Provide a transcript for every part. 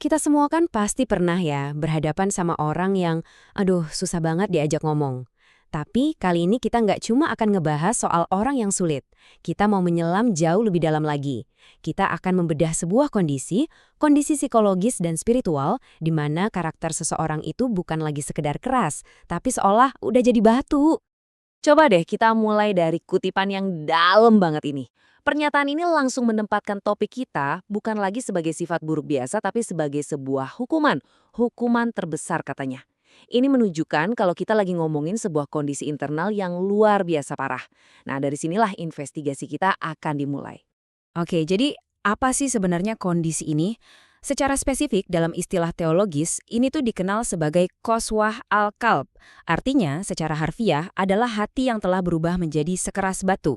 Kita semua kan pasti pernah ya berhadapan sama orang yang, aduh susah banget diajak ngomong. Tapi kali ini kita nggak cuma akan ngebahas soal orang yang sulit. Kita mau menyelam jauh lebih dalam lagi. Kita akan membedah sebuah kondisi psikologis dan spiritual, di mana karakter seseorang itu bukan lagi sekedar keras, tapi seolah udah jadi batu. Coba deh kita mulai dari kutipan yang dalam banget ini. Pernyataan ini langsung menempatkan topik kita bukan lagi sebagai sifat buruk biasa tapi sebagai sebuah hukuman. Hukuman terbesar katanya. Ini menunjukkan kalau kita lagi ngomongin sebuah kondisi internal yang luar biasa parah. Nah, dari sinilah investigasi kita akan dimulai. Oke, jadi apa sih sebenarnya kondisi ini? Secara spesifik dalam istilah teologis, ini tuh dikenal sebagai qaswah al-qalb. Artinya, secara harfiah adalah hati yang telah berubah menjadi sekeras batu.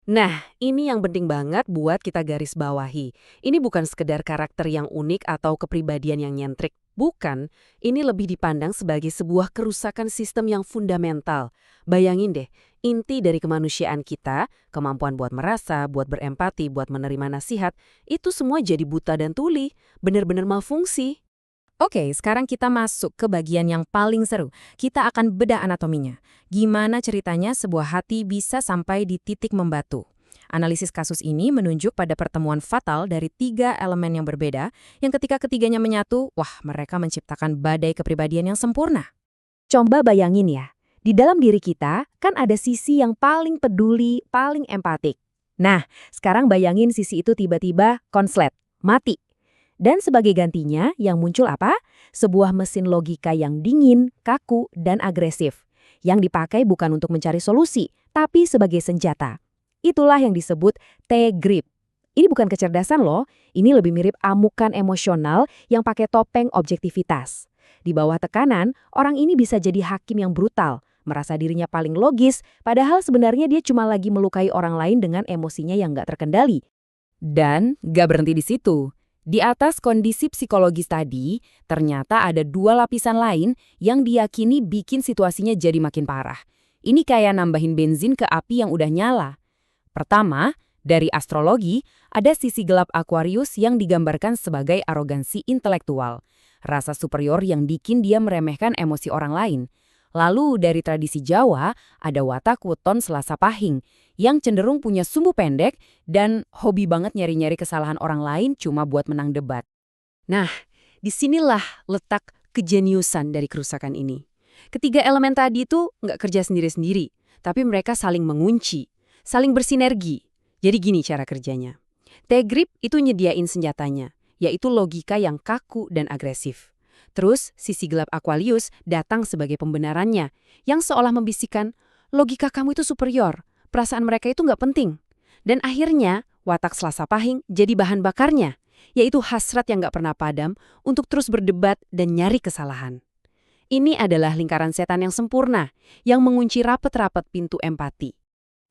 Nah, ini yang penting banget buat kita garis bawahi. Ini bukan sekedar karakter yang unik atau kepribadian yang nyentrik. Bukan, ini lebih dipandang sebagai sebuah kerusakan sistem yang fundamental. Bayangin deh, inti dari kemanusiaan kita, kemampuan buat merasa, buat berempati, buat menerima nasihat, itu semua jadi buta dan tuli, benar-benar malfungsi. Oke, sekarang kita masuk ke bagian yang paling seru. Kita akan bedah anatominya. Gimana ceritanya sebuah hati bisa sampai di titik membatu? Analisis kasus ini menunjuk pada pertemuan fatal dari 3 elemen yang berbeda, yang ketika ketiganya menyatu, wah mereka menciptakan badai kepribadian yang sempurna. Coba bayangin ya, di dalam diri kita kan ada sisi yang paling peduli, paling empatik. Nah, sekarang bayangin sisi itu tiba-tiba konslet, mati. Dan sebagai gantinya, yang muncul apa? Sebuah mesin logika yang dingin, kaku, dan agresif. Yang dipakai bukan untuk mencari solusi, tapi sebagai senjata. Itulah yang disebut T-grip. Ini bukan kecerdasan loh, ini lebih mirip amukan emosional yang pakai topeng objektivitas. Di bawah tekanan, orang ini bisa jadi hakim yang brutal, merasa dirinya paling logis, padahal sebenarnya dia cuma lagi melukai orang lain dengan emosinya yang nggak terkendali. Dan nggak berhenti di situ. Di atas kondisi psikologis tadi, ternyata ada 2 lapisan lain yang diyakini bikin situasinya jadi makin parah. Ini kayak nambahin benzin ke api yang udah nyala. Pertama, dari astrologi, ada sisi gelap Aquarius yang digambarkan sebagai arogansi intelektual. Rasa superior yang bikin dia meremehkan emosi orang lain. Lalu dari tradisi Jawa, ada watak weton Selasa Pahing, yang cenderung punya sumbu pendek dan hobi banget nyari-nyari kesalahan orang lain cuma buat menang debat. Nah, disinilah letak kejeniusan dari kerusakan ini. Ketiga elemen tadi itu nggak kerja sendiri-sendiri, tapi mereka saling mengunci, saling bersinergi. Jadi gini cara kerjanya. T-grip itu nyediain senjatanya, yaitu logika yang kaku dan agresif. Terus, sisi gelap Aquarius datang sebagai pembenarannya, yang seolah membisikkan, logika kamu itu superior, perasaan mereka itu nggak penting. Dan akhirnya, watak Selasa Pahing jadi bahan bakarnya, yaitu hasrat yang nggak pernah padam untuk terus berdebat dan nyari kesalahan. Ini adalah lingkaran setan yang sempurna, yang mengunci rapat-rapat pintu empati.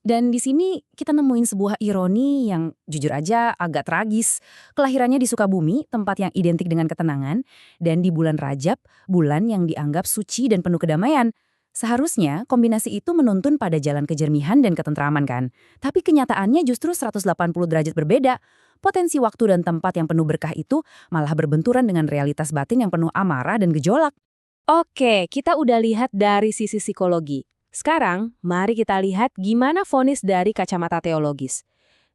Dan di sini kita nemuin sebuah ironi yang jujur aja agak tragis. Kelahirannya di Sukabumi, tempat yang identik dengan ketenangan, dan di bulan Rajab, bulan yang dianggap suci dan penuh kedamaian. Seharusnya kombinasi itu menuntun pada jalan kejernihan dan ketentraman kan. Tapi kenyataannya justru 180 derajat berbeda. Potensi waktu dan tempat yang penuh berkah itu malah berbenturan dengan realitas batin yang penuh amarah dan gejolak. Oke, kita udah lihat dari sisi psikologi. Sekarang, mari kita lihat gimana vonis dari kacamata teologis.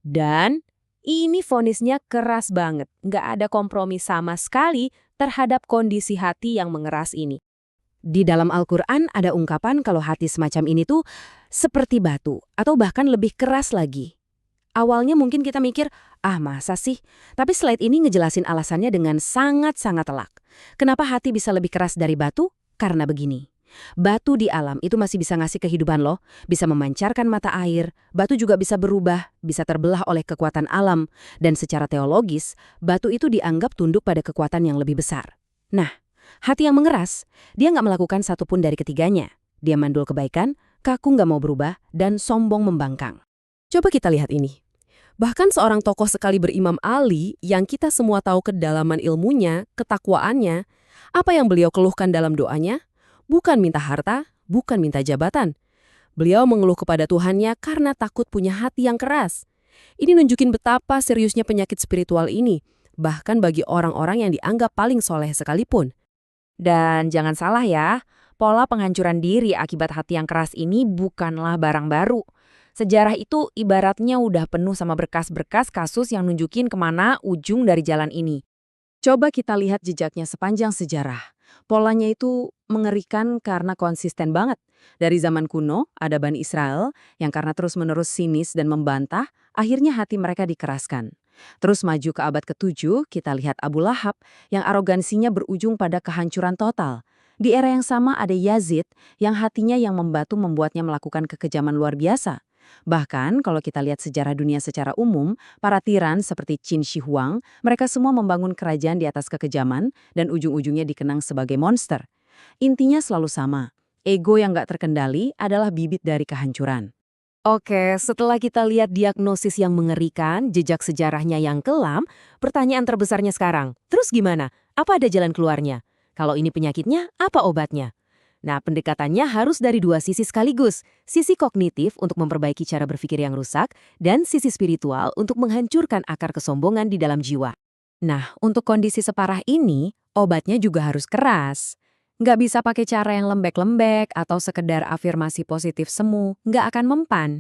Dan ini vonisnya keras banget, nggak ada kompromi sama sekali terhadap kondisi hati yang mengeras ini. Di dalam Al-Quran ada ungkapan kalau hati semacam ini tuh seperti batu, atau bahkan lebih keras lagi. Awalnya mungkin kita mikir, masa sih? Tapi slide ini ngejelasin alasannya dengan sangat-sangat telak. Kenapa hati bisa lebih keras dari batu? Karena begini. Batu di alam itu masih bisa ngasih kehidupan loh, bisa memancarkan mata air, batu juga bisa berubah, bisa terbelah oleh kekuatan alam, dan secara teologis, batu itu dianggap tunduk pada kekuatan yang lebih besar. Nah, hati yang mengeras, dia nggak melakukan satupun dari ketiganya. Dia mandul kebaikan, kaku nggak mau berubah, dan sombong membangkang. Coba kita lihat ini. Bahkan seorang tokoh sekaliber Imam Ali yang kita semua tahu kedalaman ilmunya, ketakwaannya, apa yang beliau keluhkan dalam doanya? Bukan minta harta, bukan minta jabatan. Beliau mengeluh kepada Tuhannya karena takut punya hati yang keras. Ini nunjukin betapa seriusnya penyakit spiritual ini. bahkan bagi orang-orang yang dianggap paling soleh sekalipun. Dan jangan salah ya, pola penghancuran diri akibat hati yang keras ini bukanlah barang baru. Sejarah itu ibaratnya udah penuh sama berkas-berkas kasus yang nunjukin kemana ujung dari jalan ini. Coba kita lihat jejaknya sepanjang sejarah. Polanya itu mengerikan karena konsisten banget. Dari zaman kuno, ada Bani Israel yang karena terus-menerus sinis dan membantah, akhirnya hati mereka dikeraskan. Terus maju ke abad ke-7, kita lihat Abu Lahab yang arogansinya berujung pada kehancuran total. Di era yang sama ada Yazid yang hatinya yang membatu membuatnya melakukan kekejaman luar biasa. Bahkan kalau kita lihat sejarah dunia secara umum, para tiran seperti Qin Shi Huang, mereka semua membangun kerajaan di atas kekejaman dan ujung-ujungnya dikenang sebagai monster. Intinya selalu sama, ego yang gak terkendali adalah bibit dari kehancuran. Oke, setelah kita lihat diagnosis yang mengerikan, jejak sejarahnya yang kelam, pertanyaan terbesarnya sekarang, terus gimana? Apa ada jalan keluarnya? Kalau ini penyakitnya, apa obatnya? Nah, pendekatannya harus dari dua sisi sekaligus. Sisi kognitif untuk memperbaiki cara berpikir yang rusak, dan sisi spiritual untuk menghancurkan akar kesombongan di dalam jiwa. Nah, untuk kondisi separah ini, obatnya juga harus keras. Nggak bisa pakai cara yang lembek-lembek atau sekedar afirmasi positif semu, nggak akan mempan.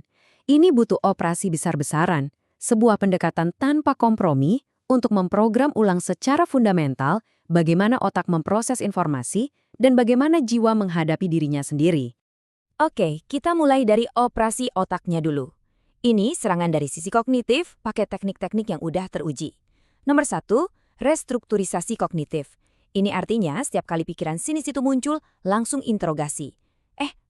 Ini butuh operasi besar-besaran, sebuah pendekatan tanpa kompromi untuk memprogram ulang secara fundamental bagaimana otak memproses informasi dan bagaimana jiwa menghadapi dirinya sendiri. Oke, kita mulai dari operasi otaknya dulu. Ini serangan dari sisi kognitif pakai teknik-teknik yang udah teruji. Nomor 1, restrukturisasi kognitif. Ini artinya setiap kali pikiran sinis itu muncul, langsung interogasi.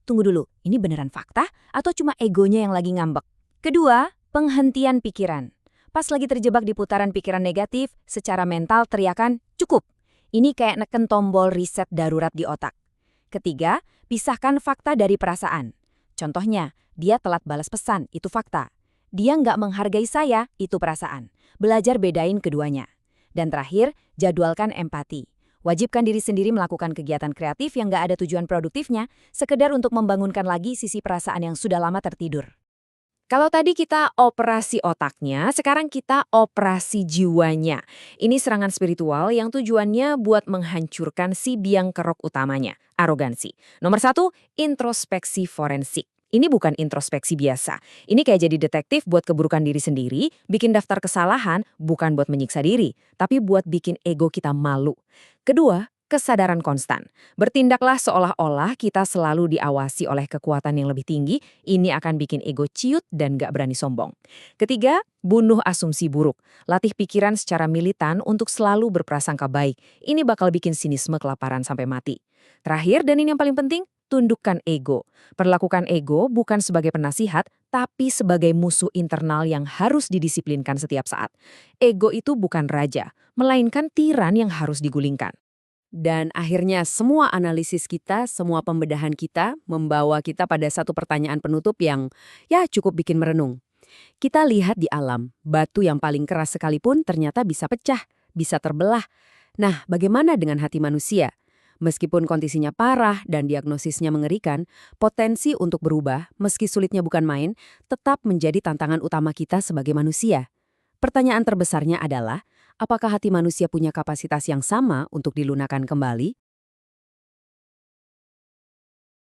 Tunggu dulu, ini beneran fakta atau cuma egonya yang lagi ngambek? Kedua, penghentian pikiran. Pas lagi terjebak di putaran pikiran negatif, secara mental teriakan, cukup. Ini kayak neken tombol reset darurat di otak. Ketiga, pisahkan fakta dari perasaan. Contohnya, dia telat balas pesan, itu fakta. Dia nggak menghargai saya, itu perasaan. Belajar bedain keduanya. Dan terakhir, jadwalkan empati. Wajibkan diri sendiri melakukan kegiatan kreatif yang nggak ada tujuan produktifnya, sekedar untuk membangunkan lagi sisi perasaan yang sudah lama tertidur. Kalau tadi kita operasi otaknya, sekarang kita operasi jiwanya. Ini serangan spiritual yang tujuannya buat menghancurkan si biang kerok utamanya, arogansi. Nomor 1, introspeksi forensik. Ini bukan introspeksi biasa. Ini kayak jadi detektif buat keburukan diri sendiri, bikin daftar kesalahan, bukan buat menyiksa diri, tapi buat bikin ego kita malu. Kedua, kesadaran konstan. Bertindaklah seolah-olah kita selalu diawasi oleh kekuatan yang lebih tinggi, ini akan bikin ego ciut dan gak berani sombong. Ketiga, bunuh asumsi buruk. Latih pikiran secara militan untuk selalu berprasangka baik. Ini bakal bikin sinisme kelaparan sampai mati. Terakhir, dan ini yang paling penting, tundukkan ego. Perlakukan ego bukan sebagai penasihat, tapi sebagai musuh internal yang harus didisiplinkan setiap saat. Ego itu bukan raja, melainkan tiran yang harus digulingkan. Dan akhirnya semua analisis kita, semua pembedahan kita membawa kita pada satu pertanyaan penutup yang cukup bikin merenung. Kita lihat di alam, batu yang paling keras sekalipun ternyata bisa pecah, bisa terbelah. Nah, bagaimana dengan hati manusia? Meskipun kondisinya parah dan diagnosisnya mengerikan, potensi untuk berubah, meski sulitnya bukan main, tetap menjadi tantangan utama kita sebagai manusia. Pertanyaan terbesarnya adalah, apakah hati manusia punya kapasitas yang sama untuk dilunakkan kembali?